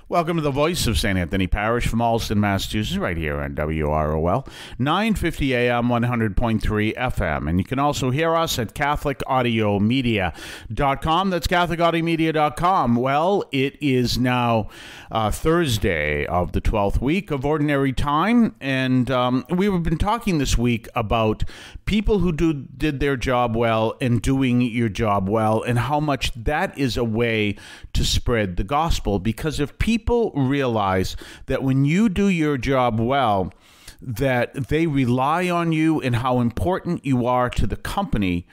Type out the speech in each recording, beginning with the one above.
Welcome to the voice of St. Anthony Parish from Allston, Massachusetts, right here on WROL, 950 AM, 100.3 FM. And you can also hear us at CatholicAudiomedia.com. That's CatholicAudiomedia.com. Well, it is now Thursday of the 12th week of Ordinary Time, and we've been talking this week about people who did their job well and doing your job well, and how much that is a way to spread the gospel. Because if people realize that when you do your job well, that they rely on you and how important you are to the company,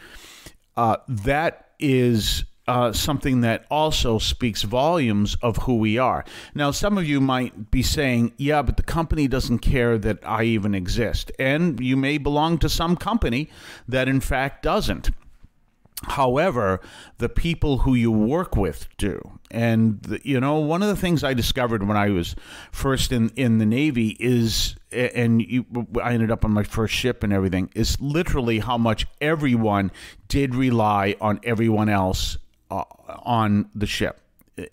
that is something that also speaks volumes of who we are. Now, some of you might be saying, yeah, but the company doesn't care that I even exist. And you may belong to some company that in fact doesn't. However, the people who you work with do. And, one of the things I discovered when I was first in the Navy is, I ended up on my first ship and everything, is literally how much everyone did rely on everyone else on the ship.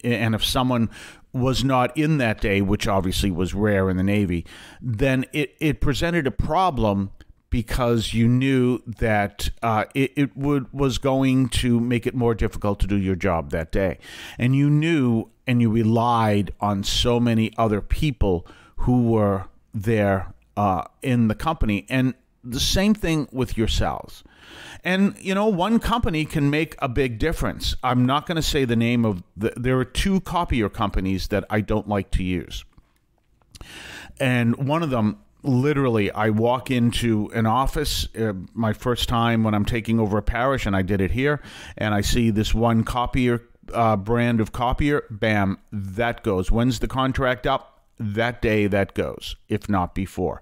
And if someone was not in that day, which obviously was rare in the Navy, then it presented a problem, because you knew that it was going to make it more difficult to do your job that day. And you knew and you relied on so many other people who were there in the company. And the same thing with yourselves. And, one company can make a big difference. I'm not going to say the name of there are two copier companies that I don't like to use. And one of them, literally, I walk into an office, my first time when I'm taking over a parish, and I did it here, and I see this one copier, brand of copier, bam, that goes. When's the contract up? That day that goes, if not before.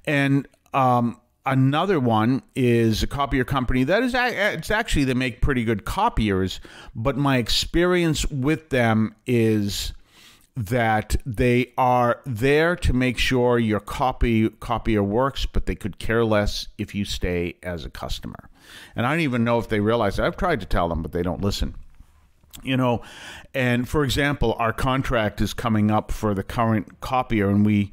And another one is a copier company that is, it's actually, they make pretty good copiers, but my experience with them is that they are there to make sure your copier works, but they could care less if you stay as a customer. And I don't even know if they realize that. I've tried to tell them, but they don't listen. And for example, our contract is coming up for the current copier, and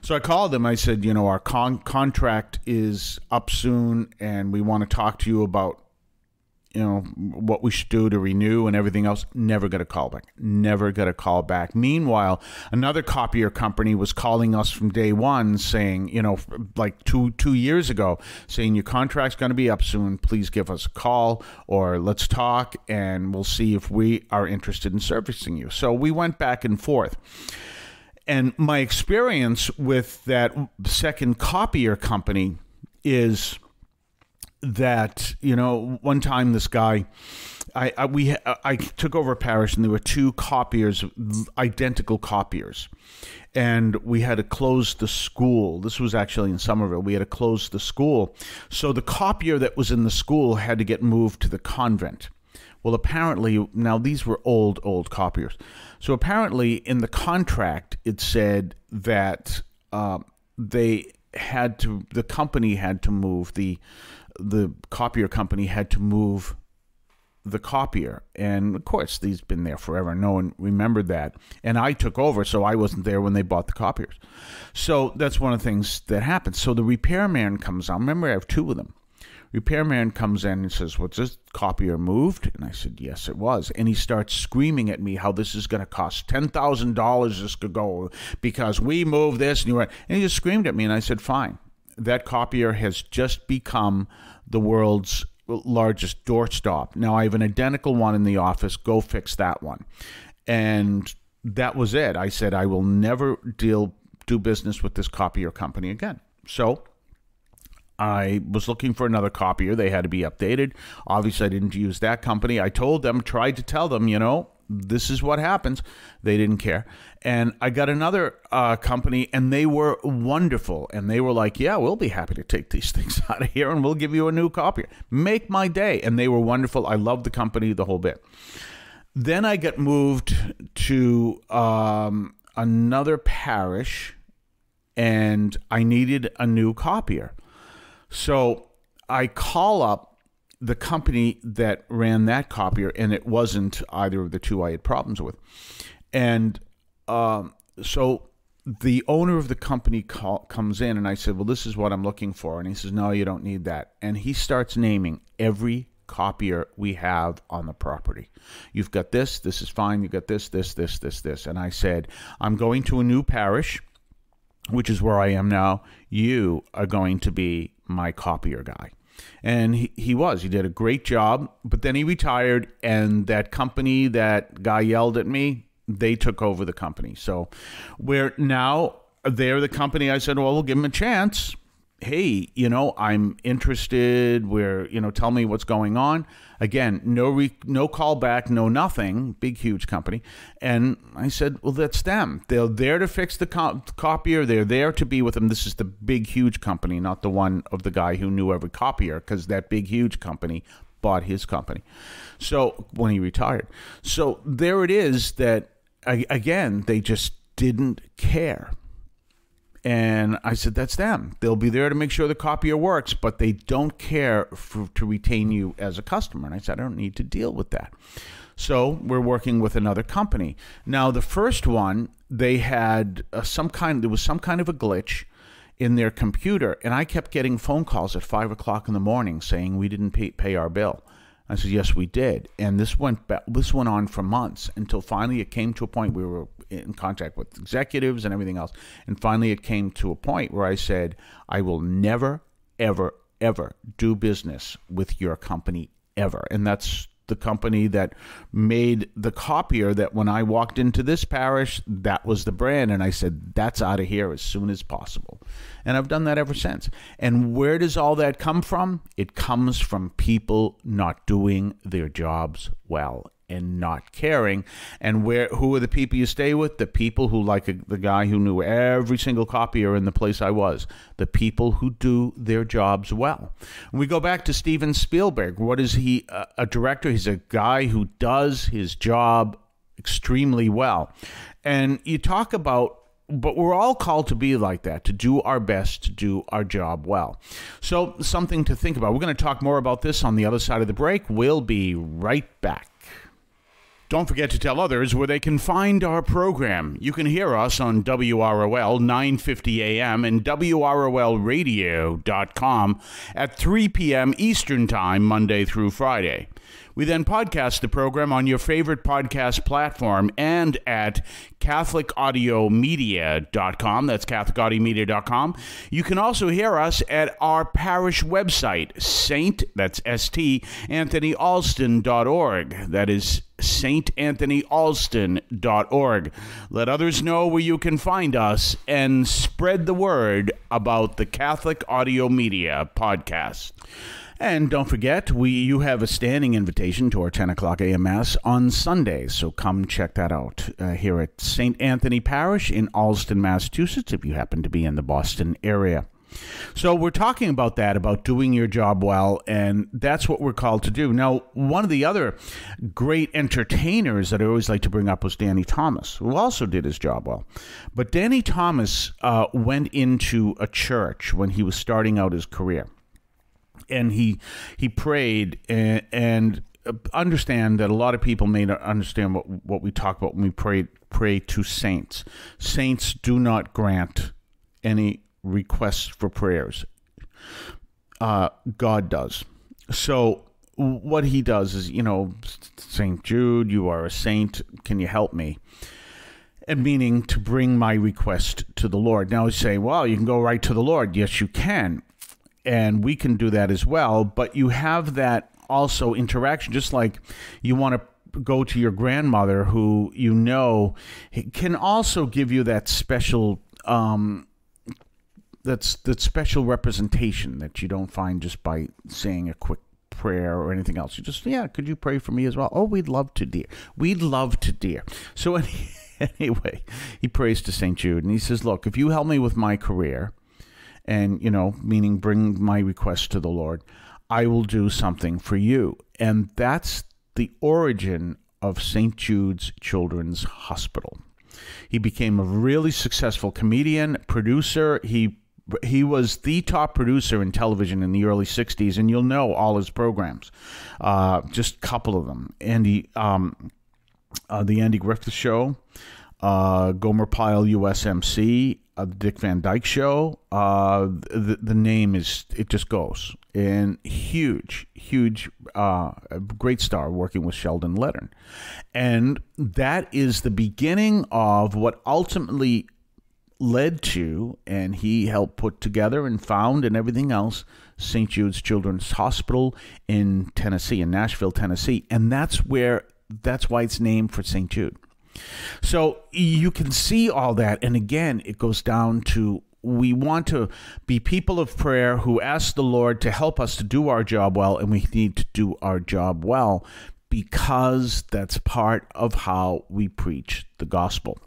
so I called them. I said, our contract is up soon, and we want to talk to you about what we should do to renew and everything else. Never got a call back. Never got a call back. Meanwhile, another copier company was calling us from day one saying, like two years ago, saying your contract's going to be up soon. Please give us a call, or let's talk and we'll see if we are interested in servicing you. So we went back and forth. And my experience with that second copier company is that, one time this guy, I took over a parish, and there were two copiers, identical copiers, and we had to close the school. This was actually in Somerville. We had to close the school. So the copier that was in the school had to get moved to the convent. Well, apparently, now these were old copiers. So apparently in the contract, it said that the company had to move, the copier company had to move the copier. And of course, these been there forever. No one remembered that. And I took over, so I wasn't there when they bought the copiers. So that's one of the things that happened. So the repairman comes on. Remember, I have two of them. Repairman comes in and says, "Was this copier moved?" And I said, "Yes, it was." And he starts screaming at me how this is going to cost $10,000 this could go because we moved this. And he just screamed at me, and I said, "Fine. That copier has just become the world's largest doorstop. Now I have an identical one in the office. Go fix that one." And that was it. I said, I will never do business with this copier company again. So I was looking for another copier. They had to be updated. Obviously, I didn't use that company. I told them, tried to tell them, this is what happens. They didn't care. And I got another company, and they were wonderful. And they were like, yeah, we'll be happy to take these things out of here, and we'll give you a new copier. Make my day. And they were wonderful. I loved the company, the whole bit. Then I got moved to another parish, and I needed a new copier. So I call up the company that ran that copier, and it wasn't either of the two I had problems with. And so the owner of the company comes in, and I said, well, this is what I'm looking for. And he says, no, you don't need that. And he starts naming every copier we have on the property. You've got this is fine. You got this. And I said, I'm going to a new parish, which is where I am now. You are going to be my copier guy. And he did a great job, but then he retired, and that company, that guy yelled at me, they took over the company. So they're the company. I said, well, we'll give him a chance. Hey, I'm interested. Tell me what's going on. Again, no call back, no nothing. Big, huge company. And I said, well, that's them. They're there to fix the copier. They're there to be with them. This is the big, huge company, not the one of the guy who knew every copier, because that big, huge company bought his company. So when he retired. So there it is that, again, they just didn't care. And I said, that's them. They'll be there to make sure the copier works, but they don't care to retain you as a customer. And I said, I don't need to deal with that. So we're working with another company. Now, the first one, they had there was some kind of a glitch in their computer, and I kept getting phone calls at 5 o'clock in the morning saying we didn't pay our bill. I said, yes, we did. And this went on for months until finally it came to a point we were in contact with executives and everything else. And finally it came to a point where I said, I will never, ever, ever do business with your company ever. And that's the company that made the copier that when I walked into this parish, that was the brand. And I said, that's out of here as soon as possible. And I've done that ever since. And where does all that come from? It comes from people not doing their jobs well and not caring. And who are the people you stay with? The people who, like the guy who knew every single copier in the place I was. The people who do their jobs well. When we go back to Steven Spielberg, what is he? A director. He's a guy who does his job extremely well. And you talk about, but we're all called to be like that, to do our best, to do our job well. So something to think about. We're going to talk more about this on the other side of the break. We'll be right back. Don't forget to tell others where they can find our program. You can hear us on WROL 950 AM and WROLradio.com at 3 p.m. Eastern Time, Monday through Friday. We then podcast the program on your favorite podcast platform and at CatholicAudiomedia.com. That's CatholicAudiomedia.com. You can also hear us at our parish website, that's St. AnthonyAlston.org. That is StAnthonyAlston.org. Let others know where you can find us and spread the word about the Catholic Audio Media podcast. And don't forget, you have a standing invitation to our 10 o'clock a.m. Mass on Sundays, so come check that out here at St. Anthony Parish in Allston, Massachusetts, if you happen to be in the Boston area. So we're talking about that, about doing your job well, and that's what we're called to do. Now, one of the other great entertainers that I always like to bring up was Danny Thomas, who also did his job well. But Danny Thomas went into a church when he was starting out his career. And he prayed, and understand that a lot of people may not understand what we talk about when we pray to saints. Saints do not grant any requests for prayers. God does. So what he does is, St. Jude, you are a saint. Can you help me? And meaning to bring my request to the Lord. Now you say, well, you can go right to the Lord. Yes, you can. And we can do that as well, but you have that also interaction, just like you want to go to your grandmother who can also give you that special that special representation that you don't find just by saying a quick prayer or anything else. You just, could you pray for me as well? Oh, we'd love to, dear. We'd love to, dear. So anyway, he prays to St. Jude, and he says, look, if you help me with my career, and, meaning bring my request to the Lord, I will do something for you. And that's the origin of St. Jude's Children's Hospital. He became a really successful comedian, producer. He was the top producer in television in the early 60s, and you'll know all his programs, just a couple of them. The Andy Griffith Show, Gomer Pyle USMC, the Dick Van Dyke Show. The name it just goes. And huge, great star working with Sheldon Leonard. And that is the beginning of what ultimately led to, and he helped put together and found and everything else, St. Jude's Children's Hospital in Tennessee, in Nashville, Tennessee. And that's why it's named for St. Jude. So you can see all that. And again, it goes down to, we want to be people of prayer who ask the Lord to help us to do our job well, and we need to do our job well because that's part of how we preach the gospel.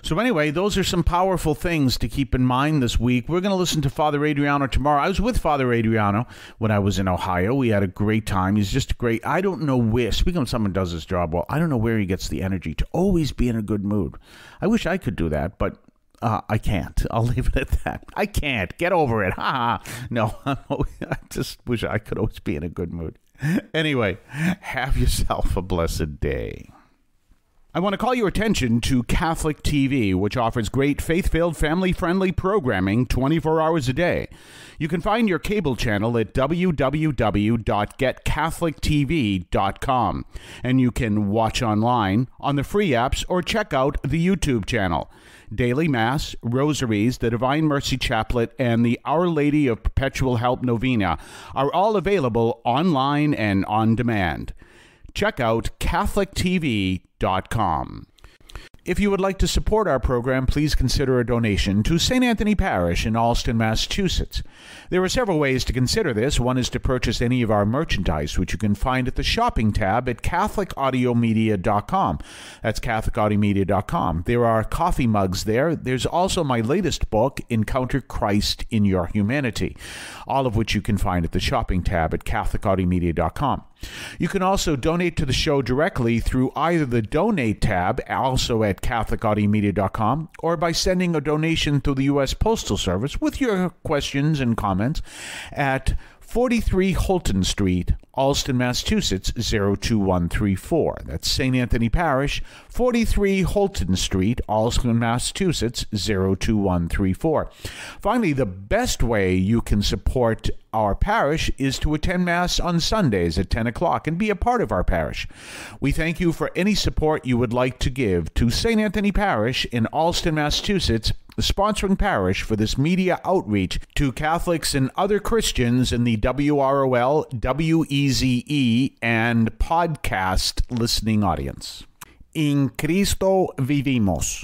So anyway, those are some powerful things to keep in mind this week. We're going to listen to Father Adriano tomorrow. I was with Father Adriano when I was in Ohio. We had a great time. He's just great. I don't know where, speaking of someone who does his job well, I don't know where he gets the energy to always be in a good mood. I wish I could do that, but I can't. I'll leave it at that. I can't. Get over it. Ha ha. No, I just wish I could always be in a good mood. Anyway, have yourself a blessed day. I want to call your attention to Catholic TV, which offers great faith-filled, family-friendly programming 24 hours a day. You can find your cable channel at www.getcatholictv.com, and you can watch online on the free apps or check out the YouTube channel. Daily Mass, Rosaries, the Divine Mercy Chaplet, and the Our Lady of Perpetual Help Novena are all available online and on demand. Check out CatholicTV.com. If you would like to support our program, please consider a donation to St. Anthony Parish in Allston, Massachusetts. There are several ways to consider this. One is to purchase any of our merchandise, which you can find at the shopping tab at CatholicAudiomedia.com. That's CatholicAudiomedia.com. There are coffee mugs there. There's also my latest book, Encounter Christ in Your Humanity, all of which you can find at the shopping tab at CatholicAudiomedia.com. You can also donate to the show directly through either the Donate tab, also at CatholicAudiomedia.com, or by sending a donation through the U.S. Postal Service with your questions and comments at 43 Holton Street, Allston, Massachusetts, 02134. That's St. Anthony Parish, 43 Holton Street, Allston, Massachusetts, 02134. Finally, the best way you can support our parish is to attend Mass on Sundays at 10 o'clock and be a part of our parish. We thank you for any support you would like to give to St. Anthony Parish in Allston, Massachusetts, the sponsoring parish for this media outreach to Catholics and other Christians in the WROL, WEZE, and podcast listening audience. In Cristo vivimos.